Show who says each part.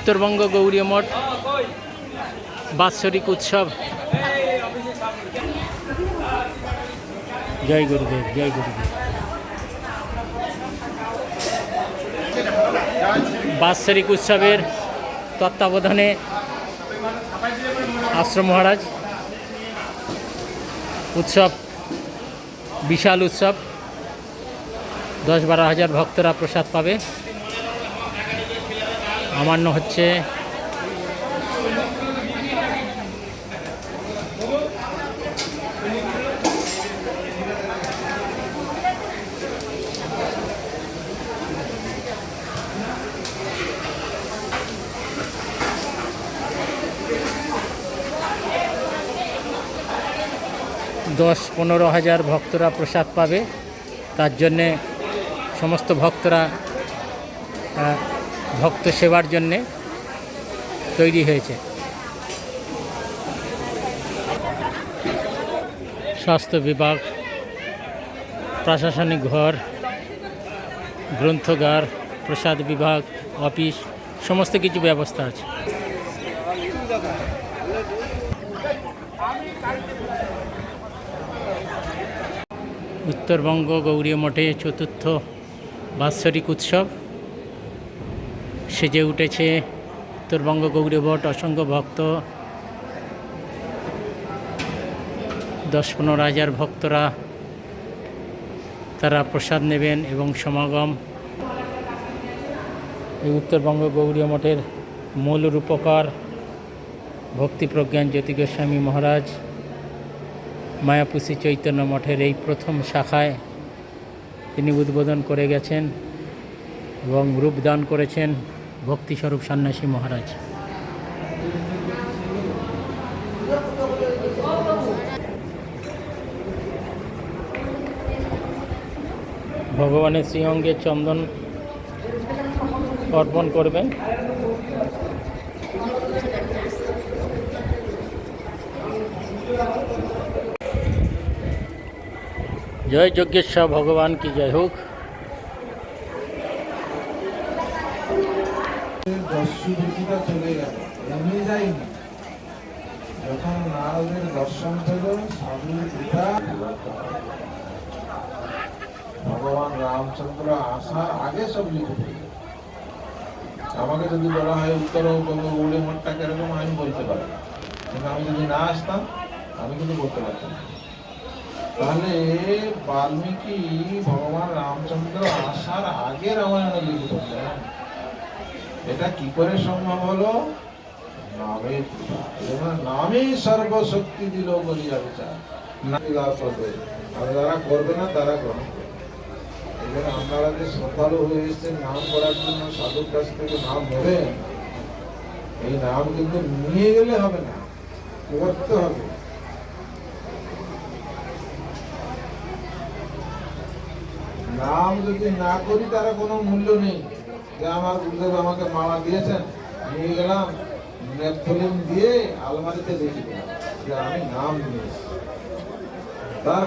Speaker 1: উত্তরবঙ্গ গৌরীয় মঠ বাৎসরিক উৎসব। জয় গুরুদেব, জয় গুরুদেব। বাৎসরিক উৎসবের তত্ত্বাবধানে আশ্রম মহারাজ। উৎসব বিশাল উৎসব, 10-12 হাজার ভক্তরা প্রসাদ পাবে। আমান্য হচ্ছে দশ 15 হাজার ভক্তরা প্রসাদ পাবে। তার জন্যে সমস্ত ভক্তরা ভক্ত সেবার জন্যে তৈরি হয়েছে। স্বাস্থ্য বিভাগ, প্রশাসনিক ঘর, গ্রন্থগার, প্রসাদ বিভাগ, অফিস, সমস্ত কিছু ব্যবস্থা আছে। উত্তরবঙ্গ গৌরীয় মঠে চতুর্থ বাৎসরিক উৎসব সেজে উঠেছে। উত্তরবঙ্গ গৌরীয় মঠ অসংখ্য ভক্ত, 10-15 হাজার ভক্তরা তারা প্রসাদ নেবেন এবং সমাগম। এই উত্তরবঙ্গ গৌরীয় মঠের মূল রূপকার ভক্তিপ্রজ্ঞান জ্যোতি গোস্বামী মহারাজ মায়াপুরী চৈতন্য মঠের এই প্রথম শাখায় তিনি উদ্বোধন করে গেছেন এবং রূপদান করেছেন ভক্তিস্বরূপ সন্ন্যাসী মহারাজ। ভগবানের শ্রীঅঙ্গে চন্দন অর্পণ করবেন। জয় যজ্ঞেশ্বর ভগবান কি জয় হোক।
Speaker 2: চলে গেল, এমনি যায়নি। যখন নারদের দর্শন পেল সাধুর পিতা ভগবান রামচন্দ্র আসার আগে সব লিখে দিল। আমাকে যদি বলা হয় উত্তরবঙ্গ গৌরীয় মঠটা কিরকম, আমি বলতে পারি, কিন্তু আমি যদি না আসতাম আমি কিন্তু বলতে পারতাম না। তাহলে বাল্মীকি ভগবান রামচন্দ্র আসার আগে রামায়ণ লিখে দিলেন। এটা কি করে সম্ভব হলো? নামের কৃপা। নামেই সর্বশক্তি দিল বলিয়া বিচার। আর যারা করবে না তারা গ্রহণ করবে। এই জন্য আপনারা যে শ্রদ্ধালু হয়ে এসছেন নাম করার জন্য, সাধুর কাছ থেকে নাম নেবেন, এই নাম কিন্তু নিয়ে গেলে হবে না, করতে হবে। নাম যদি না করি তারা কোনো মূল্য নেই। যে আমার গুরুদেব আমাকে মালা দিয়েছেন, নিয়ে গেলাম, নেপথলিন দিয়ে আলমারিতে রেখে দিলাম যে আমি নাম নিয়েছি, তার